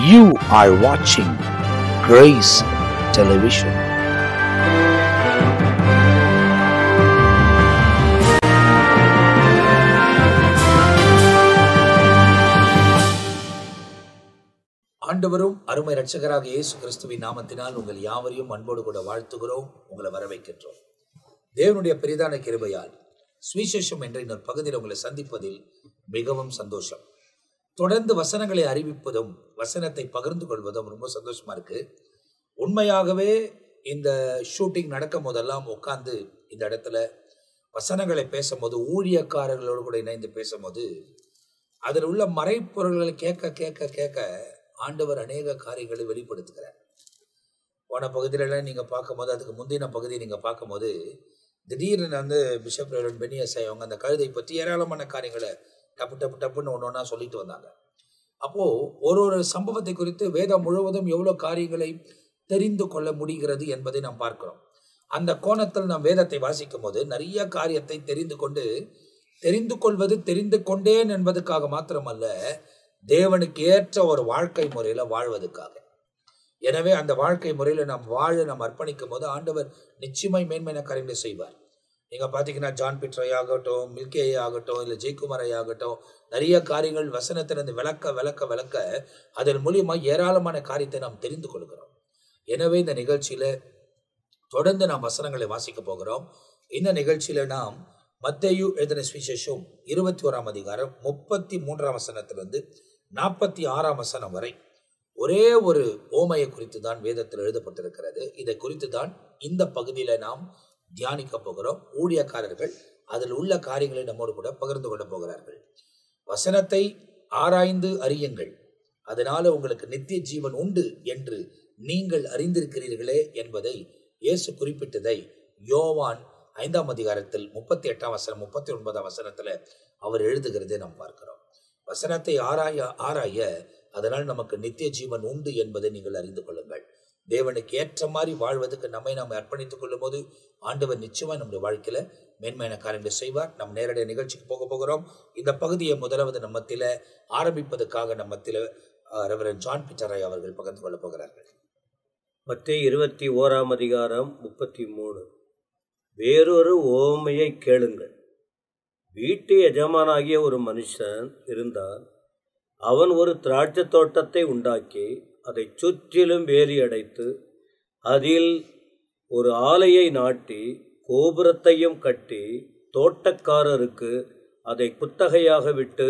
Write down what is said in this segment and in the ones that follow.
You are watching Grace Television. ஆண்டவரும் அருமை இரட்சகராக இயேசு கிறிஸ்துவின் நாமத்தினால் உங்கள் யாவரையும் அன்போடு கூட வாழ்த்துகிறோம், உங்களை வரவேற்கின்றோம். தேவனுடைய பெரிதான கிருபையால் சுவிசேஷம் என்ற இன்னொரு பகுதியில் உங்களை சந்திப்பதில் மிகவும் சந்தோஷம். தொடர்ந்து வசனங்களை அறிவிப்பதும் வசனத்தை பகிர்ந்து கொள்வதும் ரொம்ப சந்தோஷமா இருக்கு. உண்மையாகவே இந்த ஷூட்டிங் நடக்கும் போதெல்லாம் உட்கார்ந்து இந்த இடத்துல வசனங்களை பேசும்போது, ஊழியக்காரர்களோடு கூட இணைந்து பேசும்போது, அதில் உள்ள மறைப்பொருள்களை கேட்க கேட்க கேட்க ஆண்டவர் அநேக காரியங்களை வெளிப்படுத்துகிறார். போன பகுதியிலலாம் நீங்கள் பார்க்கும்போது, அதுக்கு முந்தின பகுதியை நீங்கள் பார்க்கும்போது, திடீர்னு பிஷப் ரெவரண்ட் பெனியஸ் அவங்க அந்த கழுதை பற்றி ஏராளமான காரியங்களை டப்பு டப்பு டப்புன்னு ஒன்று ஒன்றா சொல்லிட்டு வந்தாங்க. அப்போது ஒரு சம்பவத்தை குறித்து வேதம் முழுவதும் எவ்வளோ காரியங்களை தெரிந்து கொள்ள முடிகிறது என்பதை நாம் பார்க்கிறோம். அந்த கோணத்தில் நாம் வேதத்தை வாசிக்கும் போது நிறைய காரியத்தை தெரிந்து கொள்வது தெரிந்து கொண்டேன் என்பதற்காக மாத்திரமல்ல, தேவனுக்கு ஏற்ற ஒரு வாழ்க்கை முறையில் வாழ்வதற்காக. எனவே அந்த வாழ்க்கை முறையில் நாம் அர்ப்பணிக்கும் போது ஆண்டவர் நிச்சயமாய் மேன்மையான காரியங்களை செய்வார். நீங்கள் பார்த்தீங்கன்னா ஜான் பீட்டரை ஆகட்டும், மில்கே ஆகட்டும், இல்லை ஜெயக்குமாரை ஆகட்டும், நிறைய காரியங்கள் வசனத்திலிருந்து விளக்க அதன் மூலியமாக ஏராளமான காரியத்தை நாம் தெரிந்து கொள்கிறோம். எனவே இந்த நிகழ்ச்சியில் தொடர்ந்து நாம் வசனங்களை வாசிக்க போகிறோம். இந்த நிகழ்ச்சியில் நாம் மத்தேயு எழுதின சுவிசேஷம் 21ஆம் அதிகாரம் 33ஆம் வசனத்திலிருந்து 46ஆம் வசனம் வரை ஒரே ஒரு ஓமையை குறித்து தான் வேதத்தில் எழுதப்பட்டிருக்கிறது. இதை குறித்து தான் இந்த பகுதியில் நாம் தியானிக்க போகிறோம். ஊழியக்காரர்கள் அதில் உள்ள காரியங்களை நம்மோடு கூட பகிர்ந்து கொள்ள போகிறார்கள். வசனத்தை ஆராய்ந்து அறியுங்கள், அதனால உங்களுக்கு நித்திய ஜீவன் உண்டு என்று நீங்கள் அறிந்திருக்கிறீர்களே என்பதை இயேசு குறிப்பிட்டதை யோவான் 5ஆம் அதிகாரத்தில் 38ஆம் வசனம் 39ஆம் வசனத்துல அவர் எழுதுகிறதை நாம் பார்க்கிறோம். வசனத்தை ஆராய அதனால் நமக்கு நித்திய ஜீவன் உண்டு என்பதை நீங்கள் அறிந்து கொள்ளுங்கள். தேவனுக்கு ஏற்ற மாதிரி வாழ்வதற்கு நாம் அர்ப்பணித்துக் கொள்ளும் போது ஆண்டவர் நிச்சயமா நம்முடைய வாழ்க்கையில மேன்மையான காரியங்களை செய்வார். நம் நேரடியாக நிகழ்ச்சிக்கு போக போகிறோம். இந்த பகுதியை முதலாவது நம்மத்தில ஆரம்பிப்பதற்காக நம்மத்தில ரெவரண்ட் ஜான் பீட்டரை அவர்கள் பகிர்ந்து கொள்ள போகிறார்கள். மத்தேயு 21ஆம் அதிகாரம் 33. வேறொரு ஓமையை கேளுங்கள். வீட்டு எஜமானாகிய ஒரு மனுஷன் இருந்தான். அவன் ஒரு திராட்சை தோட்டத்தை உண்டாக்கி அதை சுற்றிலும் வேலி அடைத்து அதில் ஒரு ஆலையை நாட்டி கோபுரத்தையும் கட்டி தோட்டக்காரருக்கு அதை குத்தகையாக விட்டு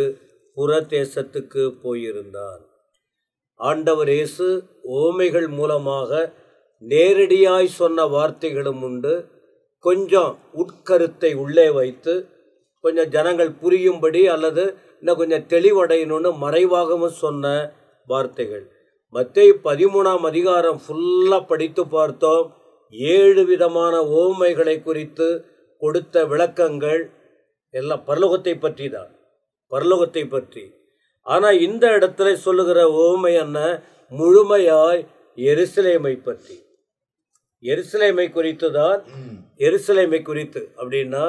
புற தேசத்துக்கு போயிருந்தான். ஆண்டவர் இயேசு ஓமைகள் மூலமாக நேரடியாய் சொன்ன வார்த்தைகளும் உண்டு, கொஞ்சம் உட்கருத்தை உள்ளே வைத்து கொஞ்சம் ஜனங்கள் புரியும்படி அல்லது இன்னும் கொஞ்சம் தெளிவடையணும்னு மறைவாகவும் சொன்ன வார்த்தைகள். மத்தேயு 13ஆம் அதிகாரம் ஃபுல்லாக படித்து பார்த்தோம். 7 விதமான ஓமைகளை குறித்து கொடுத்த விளக்கங்கள் எல்லாம் பரலோகத்தை பற்றி தான், பரலோகத்தை பற்றி. ஆனால் இந்த இடத்துல சொல்லுகிற ஓமை என்ன? முழுமையாய் எருசலேமை பற்றி, எருசலேமை குறித்து தான். எருசலேமை குறித்து அப்படின்னா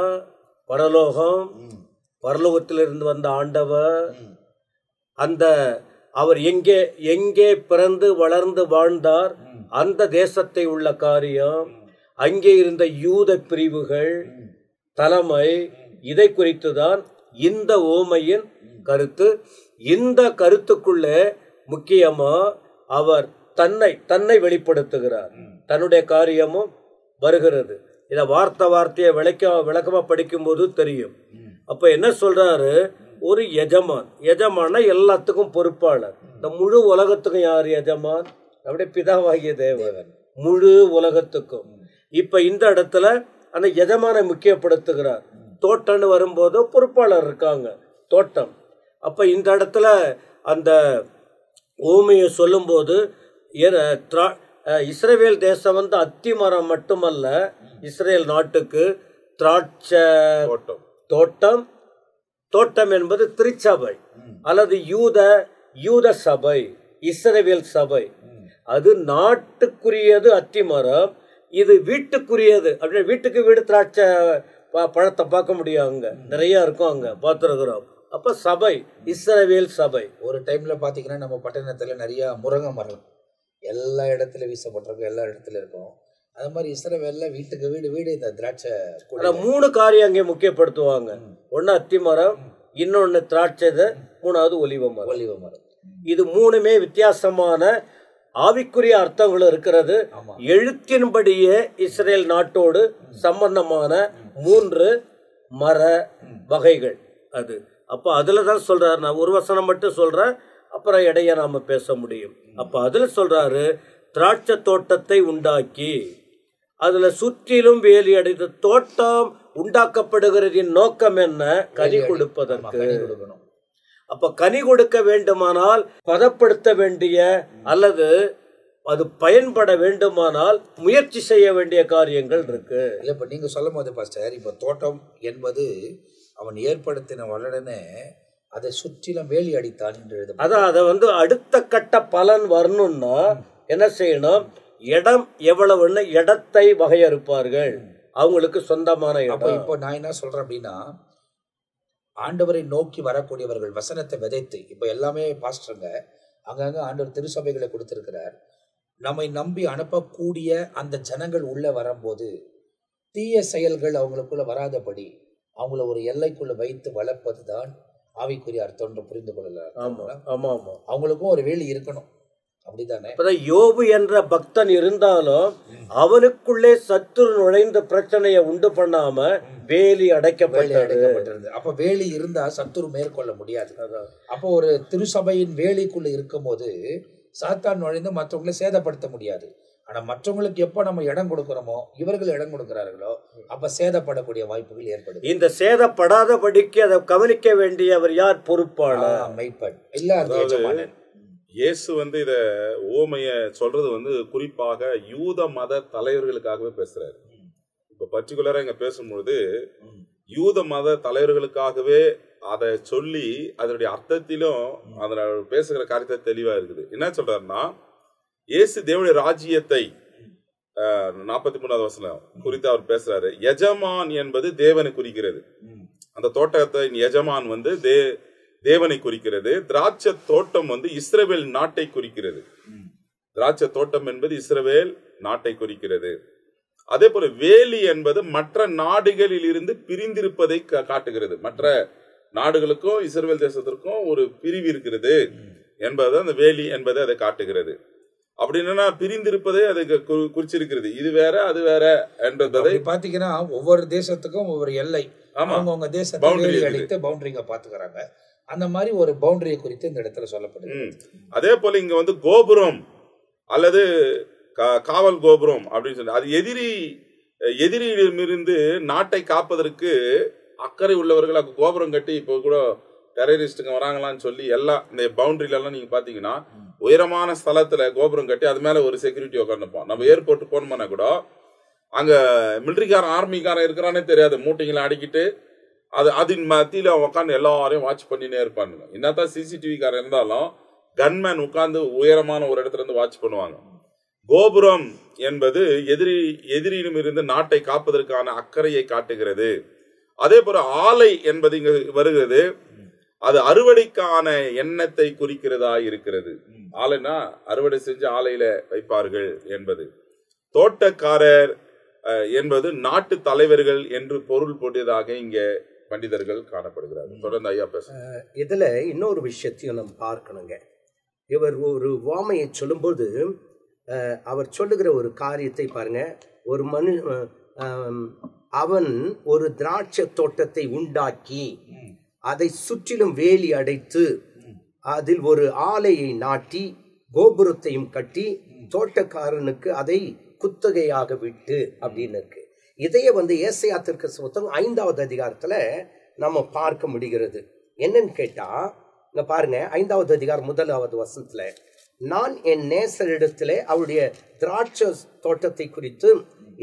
பரலோகம், பரலோகத்திலிருந்து வந்த ஆண்டவர், அவர் எங்கே பிறந்து வளர்ந்து வாழ்ந்தார், அந்த தேசத்தை உள்ள காரியம், அங்கே இருந்த யூத பிரிவுகள், தலைமை, இதை குறித்து தான் இந்த ஓமையின் கருத்து. இந்த கருத்துக்குள்ளே முக்கியமா அவர் தன்னை வெளிப்படுத்துகிறார், தன்னுடைய காரியமும் வருகிறது. இதை வார்த்தையை விளக்கமா படிக்கும்போது தெரியும். அப்ப என்ன சொல்றாரு? ஒரு எஜமான எல்லாத்துக்கும் பொறுப்பாளர். இந்த முழு உலகத்துக்கும் யார் எஜமான்? அப்படியே பிதாவாகிய தேவன், முழு உலகத்துக்கும். இப்ப இந்த இடத்துல அந்த எஜமானை முக்கியப்படுத்துகிறார். தோட்டம்னு வரும்போது பொறுப்பாளர் இருக்காங்க, தோட்டம். அப்ப இந்த இடத்துல அந்த ஓமையை சொல்லும் போது இஸ்ரவேல் தேசம் அத்திமரம் மட்டுமல்ல, இஸ்ரேல் நாட்டுக்கு திராட்சை தோட்டம் என்பது திருச்சபை அல்லது யூத சபை, இஸ்ரவேல் சபை. அது நாட்டுக்குரியது அத்திமரம், இது வீட்டுக்குரியது. அப்படின்னா வீட்டுக்கு வீடு திராட்சை பழத்தை பார்க்க முடியும், அங்க நிறைய இருக்கும், அங்க பார்த்துருக்குறோம். அப்ப சபை, இஸ்ரவேல் சபை. ஒரு டைம்ல பாத்தீங்கன்னா நம்ம பட்டணத்துல நிறைய முருங்கை மரம் எல்லா இடத்துல வீசப்பட்டிருக்கும், எல்லா இடத்துல இருக்கும். அது மாதிரி இஸ்ரவேல்ல வீட்டுக்கு வீடு வீடு இந்த திராட்சை கொடி. 3 காரியம் அங்கே முக்கியப்படுத்துவாங்க. ஒன்னு அத்தி மரம், இன்னொன்னு திராட்சை, 3வது ஒலிவ மரம். இது 3மே வித்தியாசமான ஆவிக்குரிய அர்த்தங்களும் இருக்கிறது. எழுத்தின்படியே இஸ்ரேல் நாட்டோடு சம்பந்தமான 3 மர வகைகள் அது. அப்ப அதுலதான் சொல்றாரு, நான் ஒரு வசனம் மட்டும் சொல்றேன், அப்புறம் இடைய நாம பேச முடியும். அப்ப அதுல சொல்றாரு, திராட்சை தோட்டத்தை உண்டாக்கி அதுல சுற்றிலும் வேலி அடைத்த தோட்டம் உண்டாக்கப்படுகிறதின் நோக்கம் என்ன? கனி கொடுப்பதற்கு. அப்ப கனி கொடுக்க வேண்டுமானால் பதப்படுத்த வேண்டிய அல்லது அது பயன்பட வேண்டுமானால் முயற்சி செய்ய வேண்டிய காரியங்கள் இருக்கு. இப்ப நீங்க சொல்லும் போது பாஸ்டர், இப்ப தோட்டம் என்பது அவன் ஏற்படுத்தின உடனே அதை சுற்றிலும் வேலி அடித்தான் என்று எழுத. அதான் அதை அடுத்த கட்ட பலன் வரணும்னா என்ன செய்யணும்? இடம் எவ்வளவுன்னு இடத்தை வகையறுப்பார்கள், அவங்களுக்கு சொந்தமான இடம். இப்போ நான் என்ன சொல்றேன் அப்படின்னா, ஆண்டவரை நோக்கி வரக்கூடியவர்கள் வசனத்தை விதைத்து, இப்போ எல்லாமே பாஸ்டருங்க அங்கங்க ஆண்டவர் திருசபைகளை கொடுத்திருக்கிறார். நம்மை நம்பி அனுப்பக்கூடிய அந்த ஜனங்கள் உள்ள வரும்போது தீய செயல்கள் அவங்களுக்குள்ள வராதபடி அவங்கள ஒரு எல்லைக்குள்ள வைத்து வளர்ப்பதுதான் ஆவிக்குரிய அர்த்தம் புரிந்து கொள்ளலாம். அவங்களுக்கும் ஒரு வேலி இருக்கணும், அப்படித்தானே? யோபு என்ற பக்தன் இருந்தாலும் அவனுக்குள்ளே சத்துரு நுழைந்த பிரச்சனையை உண்டு பண்ணாம வேலி அடைக்கப்பட்டிருந்தது. அப்ப வேலி இருந்தா சத்துரு மேற்கொள்ள முடியாது. அப்போ ஒரு திருசபையின் வேலிக்குள்ள இருக்கும் போது சாத்தான் நுழைந்து மற்றவங்களை சேதப்படுத்த முடியாது. ஆனா மற்றவங்களுக்கு எப்ப நம்ம இடம் கொடுக்கிறோமோ, இவர்கள் இடம் கொடுக்கிறார்களோ, அப்ப சேதப்படக்கூடிய வாய்ப்புகள் ஏற்படுது. இந்த சேதப்படாதபடிக்கு அதை கவனிக்க வேண்டியவர் யார்? பொறுப்பாளர், மெய்ப்பன், இல்ல இயேசு இத ஓமைய சொல்றது குறிப்பாக யூத மத தலைவர்களுக்காகவே பேசுறாரு. இப்ப பர்டிகுலரா இங்க பேசும்பொழுது யூத மத தலைவர்களுக்காகவே அதை சொல்லி அதனுடைய அர்த்தத்திலும் அதுல பேசுகிற காரியத்தை தெளிவா இருக்குது. என்ன சொல்றாருன்னா, இயேசு தேவனுடைய ராஜ்யத்தை 43வது வசனம் குறித்து அவர் பேசுறாரு. எஜமான் என்பது தேவனை குறிக்கிறது. அந்த தோட்டத்தின் எஜமான் தேவனை குறிக்கிறது. திராட்சை தோட்டம் இஸ்ரவேல் நாட்டை குறிக்கிறது. திராட்சை தோட்டம் என்பது இஸ்ரவேல் நாட்டை குறிக்கிறது. அதே போல வேலி என்பது மற்ற நாடுகளில் இருந்து பிரிந்திருப்பதை காட்டுகிறது. மற்ற நாடுகளுக்கும் இஸ்ரவேல் தேசத்திற்கும் ஒரு பிரிவு இருக்கிறது என்பது அந்த வேலி என்பதை அதை காட்டுகிறது. அப்படின்னா பிரிந்திருப்பதை அதை குறிச்சிருக்கிறது. இது வேற அது வேற என்றதை பாத்தீங்கன்னா ஒவ்வொரு தேசத்துக்கும் ஒவ்வொரு எல்லை, அவங்க தேசத்தை அடித்து பவுண்டரிங்க பாத்துக்கிறாங்க. அந்த மாதிரி ஒரு பவுண்டரியை குறித்து இந்த இடத்துல சொல்லப்படுது. அதே போல இங்க கோபுரம் அல்லது காவல் கோபுரம் அப்படின்னு சொல்லி அது எதிரியிடமிருந்து நாட்டை காப்பதற்கு அக்கறை உள்ளவர்கள் அங்க கோபுரம் கட்டி, இப்போ கூட டெரரிஸ்டுங்க வராங்களான்னு சொல்லி எல்லாம் இந்த பவுண்டரியில எல்லாம் நீங்க பாத்தீங்கன்னா உயரமான ஸ்தலத்துல கோபுரம் கட்டி அது மேல ஒரு செக்யூரிட்டி உட்காந்துப்போம். நம்ம ஏர்போர்ட் போனோம்னா கூட அங்க மிலிட்டரிக்காரன் ஆர்மிக்காரன் இருக்கிறானே தெரியாது, மூட்டைங்களை அடிக்கிட்டு அதன் மத்தியில உட்காந்து எல்லாரையும் வாட்ச் பண்ணினே இருப்பாங்க. என்னதான் சிசிடிவி காரன் இருந்தாலும் கன்மேன் உட்கார்ந்து உயரமான ஒரு இடத்துல இருந்து வாட்ச் பண்ணுவாங்க. கோபுரம் என்பது எதிரியிடம் இருந்து நாட்டை காப்பதற்கான அக்கறையை காட்டுகிறது. அதே போல ஆலை என்பது இங்க வருகிறது, அது அறுவடைக்கான எண்ணத்தை குறிக்கிறதா இருக்கிறது. ஆலைனா அறுவடை செஞ்சு ஆலையில வைப்பார்கள் என்பது. தோட்டக்காரர் என்பது நாட்டு தலைவர்கள் என்று பொருள் போட்டதாக இங்க பண்டிதர்கள் காணப்படுகிறார்கள். தொடர்ந்து ஐயா பேச. இதுல இன்னொரு விஷயத்தையும் நம்ம பார்க்கணுங்க. இவர் ஒரு உவமையை சொல்லும்போது அவர் சொல்லுகிற ஒரு காரியத்தை பாருங்க. ஒரு அவன் ஒரு திராட்சை தோட்டத்தை உண்டாக்கி அதை சுற்றிலும் வேலி அடைத்து அதில் ஒரு ஆலையை நாட்டி கோபுரத்தையும் கட்டி தோட்டக்காரனுக்கு அதை குத்தகையாக விட்டு அப்படின்னு இருக்கு. இதையே ஏசாயா தீர்க்கதரிசி 5வது அதிகாரத்துல நம்ம பார்க்க முடிகிறது. என்னன்னு கேட்டா இங்க பாருங்க, 5வது அதிகாரம் 1வது வசனத்துல, நான் என் நேசரிடத்திலே அவருடைய திராட்சை தோட்டத்தை குறித்து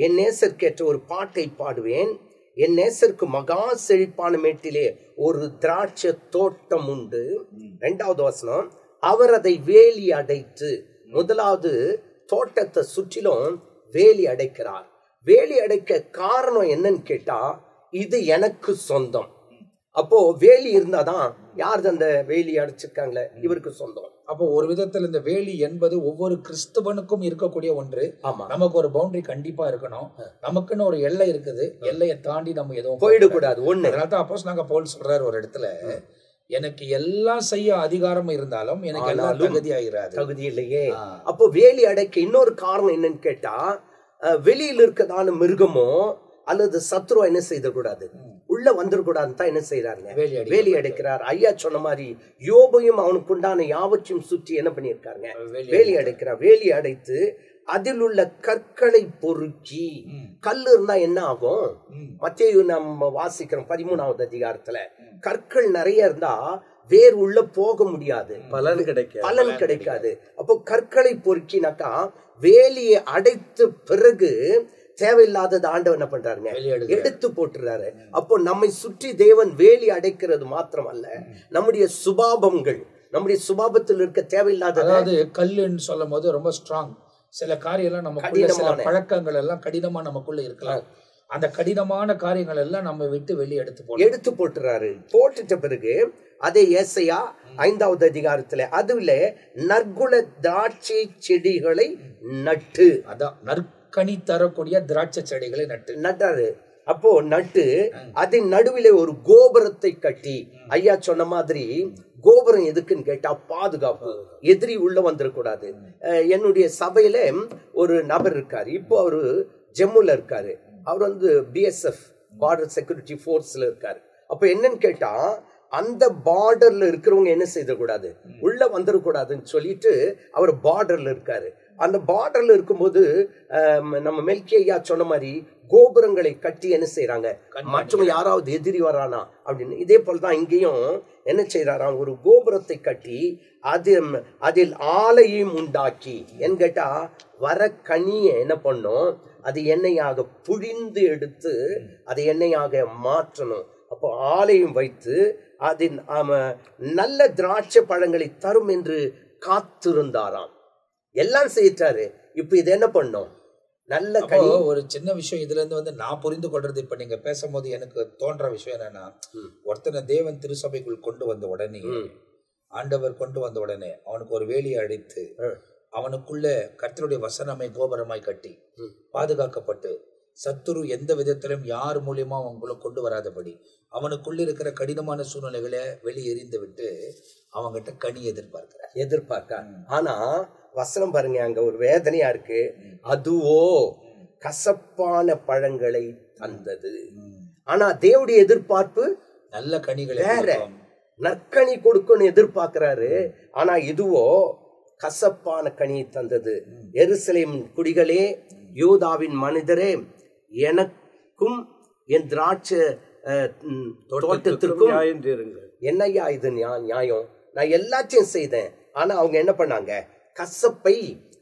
என் நேசருக்கேற்ற ஒரு பாட்டை பாடுவேன். என் நேசருக்கு மகா செழிப்பான மேட்டிலே ஒரு திராட்சை தோட்டம் உண்டு. 2வது வசனம், அவர் அதை வேலி அடைத்து, முதலாவது தோட்டத்தை சுற்றிலும் வேலி அடைக்கிறார். வேலி அடைக்க காரணம் என்னன்னு கேட்டா, இது எனக்கு சொந்தம், அப்போ வேலி இருந்தாதான் யார் அந்த வேலி அடைச்சிருக்காங்களே இவருக்கு சொந்தம். அப்போ ஒரு விதத்துல இந்த வேலி என்பது ஒவ்வொரு கிறிஸ்தவனுக்கும் இருக்கக்கூடிய ஒன்று. ஆமா, நமக்கு ஒரு பவுண்டரி கண்டிப்பா இருக்கணும். நமக்குன்னு ஒரு எல்லை இருக்குது. எல்லையை தாண்டி நம்ம எதுவும் போயிடக்கூடாது. ஒண்ணு, அதனால்தான் அப்போஸ்தலனாகிய பவுல் சொல்றாரு ஒரு இடத்துல, எனக்கு எல்லாம் செய்ய அதிகாரம் இருந்தாலும் எனக்கு எல்லாம் தகுதி ஆகிறாது, தகுதி இல்லையே. அப்போ வேலி அடைக்க இன்னொரு காரணம் என்னன்னு கேட்டா, வெளியில் இருக்கதான மிருகமோ அல்லது சத்ருவா என்ன செய்யக்கூடாது, உள்ள வந்துடக்கூடாதுன்னு தான் என்ன செய்யறாங்க, வேலி அடைக்கிறார். ஐயா சொன்ன மாதிரி யோபையும் அவனுக்கு உண்டான யாவற்றையும் சுற்றி என்ன பண்ணியிருக்காங்க, வேலி அடைக்கிறார். வேலி அடைத்து அதில் உள்ள கற்களை பொறுக்கி, கல் இருந்தா என்ன ஆகும், மத்தேயு நம்ம வாசிக்கிறோம் 13வது அதிகாரத்துல, கற்கள் நிறைய இருந்தா வேர் உள்ள போக முடியாது, பலன் கிடைக்காது. அப்போ கற்களை பொறுக்கினாக்கா வேலியை அடைத்த பிறகு தேவையில்லாதது ஆண்டவர் என்ன பண்றாருங்க, எடுத்து போட்டுறாரு. அப்போ நம்மை சுற்றி தேவன் வேலி அடைக்கிறது மாத்திரம் அல்ல, நம்முடைய சுபாவங்கள், நம்முடைய சுபாவத்தில் இருக்க தேவையில்லாத, அதாவது கல்லுன்னு சொல்லும் போது ரொம்ப ஸ்ட்ராங், சில காரியெல்லாம் நமக்குள்ள, சில பழக்கங்கள் எல்லாம் கடினமா நமக்குள்ள இருக்கலாம். அந்த கடினமான காரியங்கள் எல்லாம் நம்ம விட்டு வெளியே எடுத்து போட்டுறாரு. போட்டுட்ட பிறகு அதே ஏசாயா 5வது அதிகாரத்துல அதுல நற்குல திராட்சை செடிகளை நட்டு, அதான் நற்கனி தரக்கூடிய திராட்சை செடிகளை நட்டாரு. அப்போ நட்டு அதன் நடுவிலே ஒரு கோபுரத்தை கட்டி, ஐயா சொன்ன மாதிரி கோபுரம் எதுக்குன்னு கேட்டா பாதுகாப்பு, எதிரி உள்ள வந்துடக்கூடாது. என்னுடைய சபையில ஒரு நபர் இருக்காரு, இப்போ அவரு ஜம்முல இருக்காரு. அவர் வந்து BSF பார்டர் செக்யூரிட்டி போர்ஸ்ல இருக்காரு. அப்ப என்னன்னு கேட்டா, அந்த பார்டர்ல இருக்கிறவங்க என்ன செய்யக்கூடாது, உள்ள வந்துடக்கூடாதுன்னு சொல்லிட்டு அவர் பார்டர்ல இருக்காரு. அந்த பார்டர்ல இருக்கும்போது நம்ம மெல்கியா சொன்ன மாதிரி கோபுரங்களை கட்டி என்ன செய்யறாங்க, மற்றவங்க யாராவது எதிரி வரானா அப்படின்னு. இதே போலதான் இங்கேயும் என்ன செய்யறாராம், ஒரு கோபுரத்தை கட்டி அதில் ஆலையும் உண்டாக்கி, என்ன கேட்டா வர கனியை என்ன பண்ணும், அது எண்ணெயாக புழிந்து எடுத்து அதை எண்ணெயாக மாற்றணும். அப்போ ஆலையும் வைத்து அதில் நல்ல திராட்சை பழங்களை தரும் என்று காத்திருந்தாராம். எல்லாம் செய்யிட்டாரு. இப்ப இது என்ன பண்ணும், நல்ல கனி. ஒரு சின்ன விஷயம் இதுல இருந்து வந்து நான் புரிந்து கொள்றது, இப்ப நீங்க பேசும்போது எனக்கு தோன்ற விஷயம் என்னன்னா, ஒருத்தனை தேவன் திருசபைக்குள் கொண்டு வந்த உடனே, ஆண்டவர் கொண்டு வந்த உடனே அவனுக்கு ஒரு வேலியை அடித்து அவனுக்குள்ள கர்த்தருடைய வசனமை கோபுரமாய் கட்டி பாதுகாக்கப்பட்டு, சத்துரு எந்த விதத்திலும் யார் மூலியமா அவங்களுக்குள்ள கொண்டு வராதபடி அவனுக்குள்ள இருக்கிற கடினமான சூழ்நிலைகளை வெளியெறிந்து விட்டு அவங்கிட்ட கனி எதிர்பார்க்க. ஆனா வசனம் பாருங்க, அங்க ஒரு வேதனையா இருக்கு. அதுவோ கசப்பான பழங்களை தந்தது. ஆனா தேவனுடைய எதிர்பார்ப்பு நல்ல கனிகளை, வேற நற்கனி கொடுக்கணும் எதிர்பார்க்கிறாரு. ஆனா இதுவோ கசப்பான கனியை தந்தது. எருசலேம் குடிகளே, யூதாவின் மனிதரே, எனக்கும் என் திராட்சை தோட்டத்திற்கும் என்னையா இது நியாயம், நான் எல்லாத்தையும் செய்தேன். ஆனா அவங்க என்ன பண்ணாங்க, கசப்பை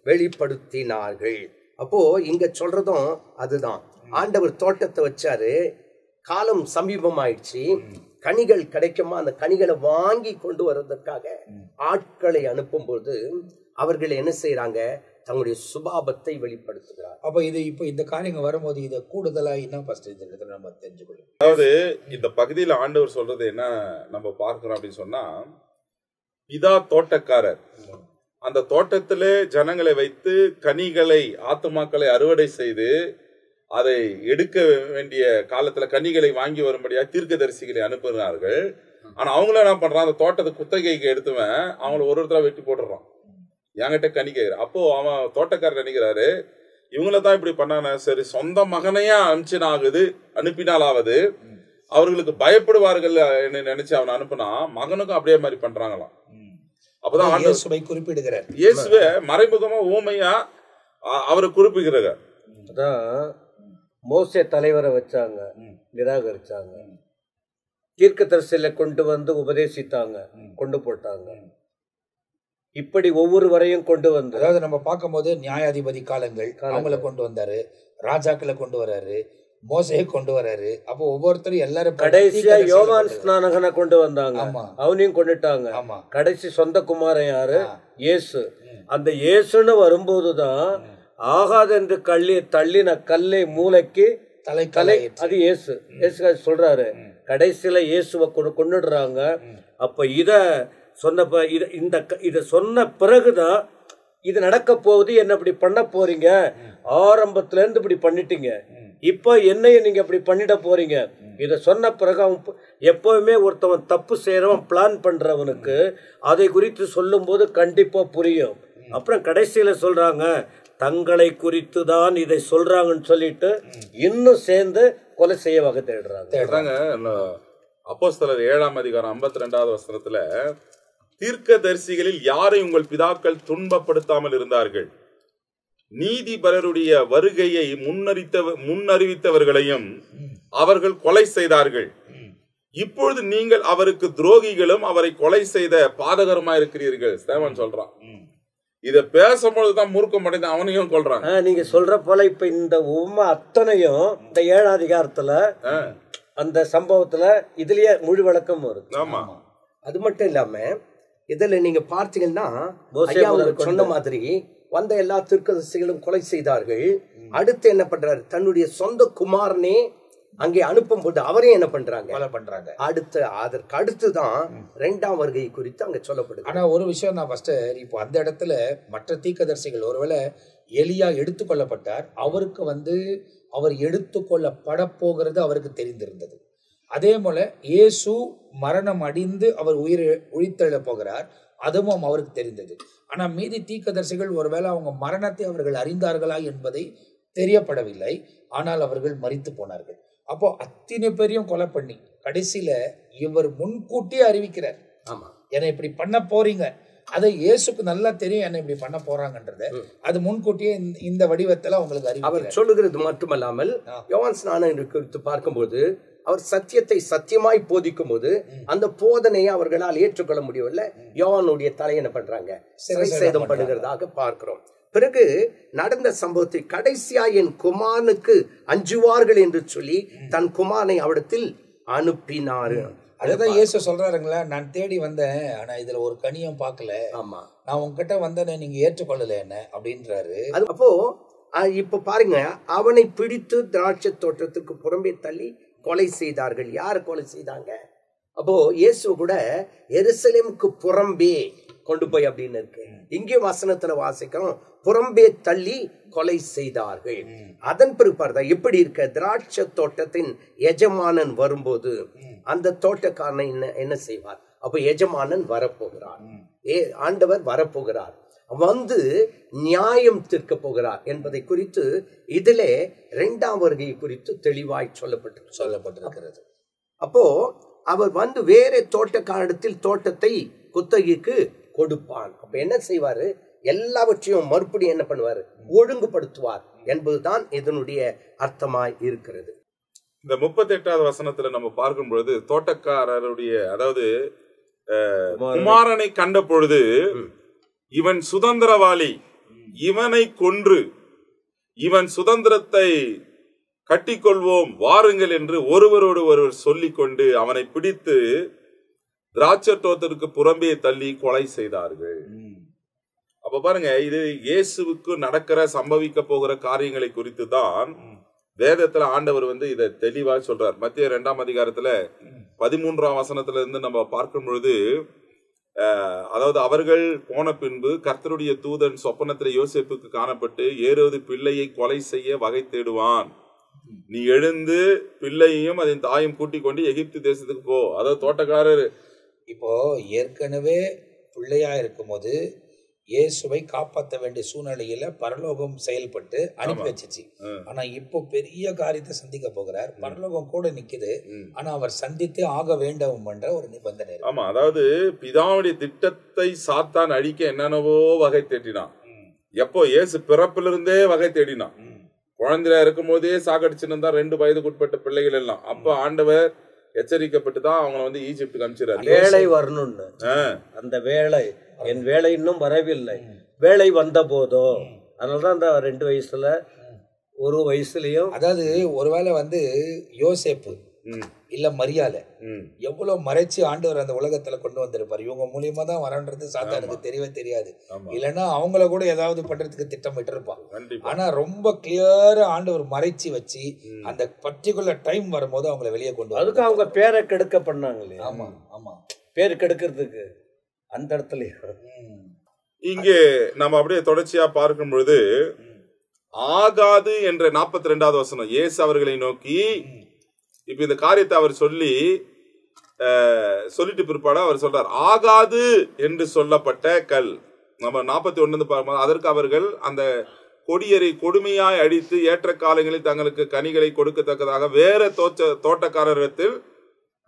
வெளிப்படுத்தினார்கள். அப்போ இங்க சொல்றதும் அதுதான். ஆண்டவர் தோட்டத்தை வச்சாரு, காலம் சமீபமாயிடுச்சு, கனிகள் கிடைக்குமா, அந்த கனிகளை வாங்கி கொண்டு வர்றதுக்காக ஆட்களை அனுப்பும்போது அவர்கள் என்ன செய்யறாங்க, தங்களுடைய சுபாவத்தை வெளிப்படுத்துகிறார். அப்ப இது இப்ப இந்த காரியங்கள் வரும்போது இதை கூடுதலா இன்னும் இந்த இடத்துல நம்ம தெரிஞ்சுக்கணும். அதாவது இந்த பகுதியில் ஆண்டவர் சொல்றது என்ன நம்ம பார்க்கிறோம் அப்படின்னு சொன்னா, பிதா தோட்டக்காரர், அந்த தோட்டத்திலே ஜனங்களை வைத்து கனிகளை, ஆத்துமாக்களை அறுவடை செய்து அதை எடுக்க வேண்டிய காலத்துல கனிகளை வாங்கி வரும்படியா தீர்க்கதரிசிகளை அனுப்புகிறார்கள். ஆனா அவங்களும் என்ன பண்றான், அந்த தோட்டத்தை குத்தகைக்கு எடுத்துவன் அவங்கள ஒரு ஒருத்தரா வெட்டி போட்டுறான், என்கிட்ட கனி கேட்கிறான். அப்போ அவன் தோட்டக்காரர் நினைக்கிறாரு, இவங்களதான் இப்படி பண்ணான, சரி சொந்த மகனையா அனுப்பினாலாவது அவர்களுக்கு பயப்படுவார்கள் நினைச்சு அவனை அனுப்புனா, மகனுக்கும் அப்படியே மாதிரி பண்றாங்களாம். அப்பதான் இயேசுவை குறிப்பிடுகிறார். இயேசுவை மறைமுகமா ஊமையா அவரை குறிப்பிடுகிறார். அதான் மோசே தலைவரை வச்சாங்க, நிராகரிச்சாங்க. தீர்க்கதரிசியில கொண்டு வந்து உபதேசித்தாங்க, கொண்டு போட்டாங்க. இப்படி ஒவ்வொருவரையும் கொண்டு வந்து, அதாவது நம்ம பார்க்கும் போது நியாயாதிபதி காலங்கள் அவங்கள கொண்டு வந்தாரு, ராஜாக்களை கொண்டு வர்றாரு, மோசையை கொண்டு வர்றாரு. அப்போ ஒவ்வொருத்தரும் எல்லாரும் கடைசியா யோவான் ஸ்நானகனை கொண்டு வந்தாங்க, அவனையும் கொண்டுட்டாங்க. கடைசி சொந்த குமாரன் யாரு, இயேசு. அந்த இயேசுன்னு வரும்போதுதான் ஆகாது என்று தள்ளின கல்லை மூளைக்கு தலை, அது இயேசு. இயேசு சொல்றாரு, கடைசியில இயேசுவை கொன்னுடுறாங்க. அப்ப இதை சொன்ன பிறகுதான் இது நடக்க போகுது, என்ன இப்படி பண்ண போறீங்க, ஆரம்பத்துல இருந்து இப்படி பண்ணிட்டீங்க, இப்ப என்னையும் நீங்க இப்படி பண்ணிட போறீங்க. இதை சொன்ன பிறகு அவன் எப்பவுமே ஒருத்தவன் தப்பு செய்யறவன் பிளான் பண்றவனுக்கு அதை குறித்து சொல்லும் போது கண்டிப்பா புரியும். அப்புறம் கடைசியில சொல்றாங்க, தங்களை குறித்து தான் இதை சொல்றாங்கன்னு சொல்லிட்டு இன்னும் சேர்ந்து கொலை செய்ய வகை தேடுறாங்க. அப்போஸ்தலர் 7:52 வசனத்துல, தீர்க்கதரிசிகளில் யாரை உங்கள் பிதாக்கள் துன்பப்படுத்தாமல் இருந்தார்கள், நீதிபரருடைய வருகையை முன்னறிவித்தவர்களையும் அவர்கள் கொலை செய்தார்கள். இப்பொழுது நீங்கள் அவருக்கு துரோகிகளும் அவரை கொலை செய்த பாதகரமா இருக்கிறீர்கள். ஸ்தேவான் சொல்றான். இத பேசும்பொழுதுதான் மூர்க்கம் அடைந்து அவனையும் கொல்றாங்க. நீங்க சொல்ற போல இப்ப இந்த உண்மை அத்தனையும் இந்த 7ஆம் அதிகாரத்துல அந்த சம்பவத்துல இதுலயே முழு விளக்கம் வரும். ஆமா, அது மட்டும் இல்லாம இதுல நீங்க பார்த்தீங்கன்னா சொன்ன மாதிரி வந்த எல்லா தீர்க்கதரிசிகளும் கொலை செய்தார்கள். அடுத்து என்ன பண்றாரு, தன்னுடைய சொந்த குமாரனே அங்கே அனுப்பும் போது அவரே என்ன பண்றாங்க, கொலை பண்றாங்க. அதற்கு அடுத்துதான் 2ஆம் வருகை குறித்து அங்க சொல்லப்படுது. ஆனா ஒரு விஷயம் நான் ஃபர்ஸ்ட், இப்போ அந்த இடத்துல மற்ற தீர்க்கதரிசிகள் ஒருவேளை எலியா எடுத்துக்கொள்ளப்பட்டார், அவருக்கு அவர் எடுத்துக்கொள்ளப்பட போகிறது அவருக்கு தெரிந்திருந்தது. அதே போல இயேசு மரணம் அடைந்து அவர் உயிர்த்தெழ போகிறார், அதுவும் அவருக்கு தெரிந்தது. ஆனா மீதி தீர்க்கதரிசிகள் ஒருவேளை அவங்க மரணத்தை அவர்கள் அறிந்தார்களா என்பதை தெரியப்படவில்லை. ஆனால் அவர்கள் மரித்து போனார்கள். அப்போ அத்தனை பேரையும் கொலை பண்ணி கடைசியில இவர் முன்கூட்டியே அறிவிக்கிறார், ஆமா என்னை இப்படி பண்ண போறீங்க. அதை இயேசுக்கு நல்லா தெரியும் என்ன இப்படி பண்ண போறாங்கன்றத. அது முன்கூட்டியே இந்த வடிவத்துல அவங்களுக்கு அறிவு. அவர் சொல்லுகிறது மட்டுமல்லாமல் யோவான் ஸ்நானன் குறித்து பார்க்கும்போது அவர் சத்தியத்தை சத்தியமாய் போதிக்கும் போது அந்த போதனையை அவர்களால் ஏற்றுக்கொள்ள முடியவில்லை. யோவானுடைய தலை என்ன பண்றாங்க, சிறைசேதம் பண்ணுகிறதாக பார்க்கிறோம். பிறகு நடந்த சம்பவத்தை கடைசியா என் குமாரனுக்கு அஞ்சுவார்கள் என்று சொல்லி தன் குமாரனை அவரிடத்தில் அனுப்பினாரு. அதுதான் இயேசு சொல்றாருங்களா, நான் தேடி வந்தேன் ஆனா இதுல ஒரு கனியும் பார்க்கல, ஆமா நான் உங்ககிட்ட வந்தேனே நீங்க ஏற்றுக்கொள்ளல என்ன அப்படின்றாரு. அப்போ இப்ப பாருங்க, அவனை பிடித்து திராட்சை தோட்டத்துக்கு புறம்பே தள்ளி கொலை செய்தார்கள். யார் கொலை செய்தாங்க? அப்போ இயேசு கூட எருசலேமுக்கு புறம்பே கொண்டு போய் அப்படின்னு இருக்கு. இங்கே வசனத்துல வாசிக்கிறோம், புறம்பே தள்ளி கொலை செய்தார்கள். அதன் பிற்பாடு எப்படி இருக்க, திராட்சை தோட்டத்தின் எஜமானன் வரும்போது அந்த தோட்டக்காரனை என்ன செய்வார்? அப்ப எஜமானன் வரப்போகிறார், ஆண்டவர் வரப்போகிறார், வந்து நியாயம் தீர்க்க போகிறார் என்பதை குறித்து இதிலே 2ஆம் வருகை குறித்து தெளிவாய் சொல்லப்பட்டிருக்கிறது. அப்போ அவர் வந்து வேற தோட்டக்காரத்தில் தோட்டத்தை குத்தகைக்கு கொடுப்பான். அப்ப என்ன செய்வாரு, எல்லாவற்றையும் மறுபடியும் என்ன பண்ணுவாரு, ஒழுங்குபடுத்துவார் என்பதுதான் இதனுடைய அர்த்தமாய் இருக்கிறது. இந்த 38வது வசனத்துல நம்ம பார்க்கும் பொழுது தோட்டக்காரருடைய, அதாவது குமாரனை கண்ட பொழுது இவன் சுதந்திரவாளி, இவனை கொன்று இவன் சுதந்திரத்தை கட்டிக்கொள்வோம் வாருங்கள் என்று ஒருவரோடு ஒருவர் சொல்லிக் கொண்டு அவனை பிடித்து திராட்சை தோட்டத்திற்கு புறம்பே தள்ளி கொலை செய்தார்கள். அப்ப பாருங்க, இது இயேசுவுக்கு நடக்கிற சம்பவிக்க போகிற காரியங்களை குறித்து தான் வேதத்துல ஆண்டவர் இதை தெளிவா சொல்றார். மத்திய 2ஆம் அதிகாரத்துல 13ஆம் வசனத்துல இருந்து நம்ம பார்க்கும் பொழுது, அதாவது அவர்கள் போன பின்பு கர்த்தருடைய தூதன் சொப்பனத்திலே யோசேப்புக்கு காணப்பட்டு, ஏரோது பிள்ளையை கொலை செய்ய வகை தேடுவான், நீ எழுந்து பிள்ளையையும் அதன் தாயும் கூட்டிக் கொண்டு எகிப்து தேசத்துக்கு போ. அதாவது தோட்டக்காரர் இப்போ ஏற்கனவே பிள்ளையா இருக்கும்போது இயேசுவை காப்பாற்ற வேண்டிய சூழ்நிலையில பரலோகம் செயல்பட்டு அனுப்பி வச்சிச்சு. ஆனா இப்போ பெரிய காரியத்தை சந்திக்க போகிறார், பரலோகம் கூட நிக்குது, ஆனா அவர் சந்தித்தே ஆக வேண்டும் என்ற ஒரு நிபந்தனை. ஆமா, அதாவது பிதாவுடைய திட்டத்தை சாத்தான் அழிக்க என்னென்னவோ வகை தேடினான். எப்போ இயேசு பிறப்பிலிருந்தே வகை தேடினான். குழந்தையா இருக்கும் போதே சாகடிச்சுன்னு இருந்தா 2 வயதுக்குட்பட்ட பிள்ளைகள் எல்லாம். அப்ப ஆண்டவர் எச்சரிக்கப்பட்டு தான் அவங்களை ஈஜிப்டுக்கு அனுப்பிச்சிடாரு. வேலை வரணும்னு. அந்த வேலை, என் வேலை இன்னும் வரவில்லை, வேலை வந்த போதோ. அதனாலதான் அந்த 2 வயசுல 1 வயசுலயும், அதாவது ஒருவேளை யோசேப்பு இல்ல மரியாதை, எவ்வளவு மறைச்சு ஆண்டவர் அந்த உலகத்துல கொண்டு வந்திருப்பாரு. இவங்க மூலியமா தான் வரன்றது சாத்தானுக்கு தெரியவே தெரியாது. இல்லைன்னா அவங்கள கூட ஏதாவது பண்றதுக்கு திட்டமிட்டு இருப்பான். ஆனா ரொம்ப கிளியரா ஆண்டவர் மறைச்சு வச்சு அந்த பர்டிகுலர் டைம் வரும்போது அவங்களை வெளியே கொண்டு வர. அதுக்கு அவங்க பேரை கெடுக்க பண்ணாங்க இல்லையா? ஆமா ஆமா, பேரு கெடுக்கிறதுக்கு அந்த இடத்துல. இங்கே நம்ம அப்படியே தொடர்ச்சியா பார்க்கும் பொழுது ஆகாது என்ற 42வது வசனம், இயேசு அவர்களை நோக்கி, இப்ப இந்த காரியத்தை அவர் சொல்லிட்டு பிற்பாடு அவர் சொல்றார், ஆகாது என்று சொல்லப்பட்ட கல். நம்ம 41 பார்க்கும்போது, அதற்கு அவர்கள் அந்த கொடியரை கொடுமையாய் அடித்து ஏற்ற காலங்களில் தங்களுக்கு கனிகளை கொடுக்கத்தக்கதாக வேற தோட்டக்காரரிடத்தில்